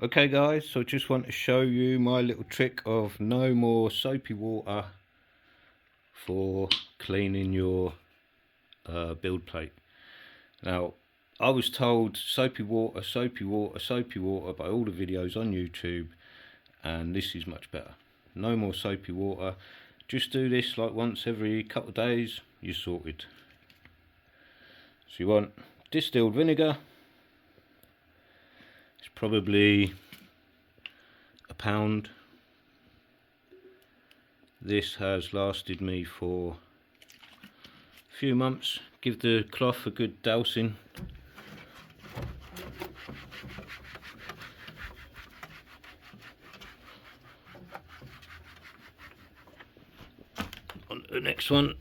Okay guys, so I just want to show you my little trick of no more soapy water for cleaning your build plate. Now, I was told soapy water, soapy water, soapy water by all the videos on YouTube, and this is much better. No more soapy water. Just do this like once every couple of days, you're sorted. So you want distilled vinegar. It's probably a pound. This has lasted me for a few months. Give the cloth a good dousing. On to the next one.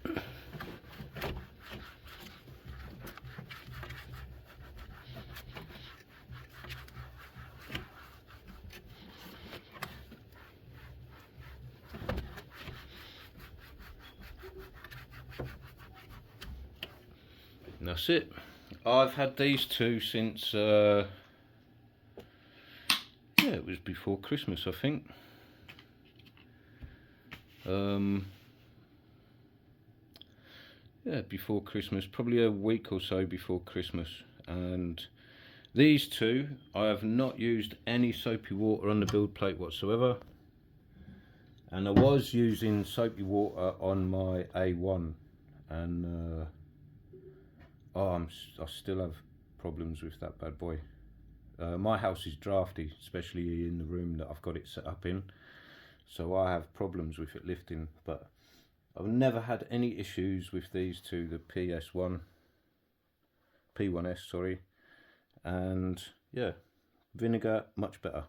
And that's it. I've had these two since yeah, it was before Christmas, I think. Yeah, before Christmas, probably a week or so before Christmas. And these two, I have not used any soapy water on the build plate whatsoever. And I was using soapy water on my A1, and I still have problems with that bad boy. My house is drafty, especially in the room that I've got it set up in, so I have problems with it lifting. But I've never had any issues with these two, the P1S, sorry. And yeah, vinegar much better.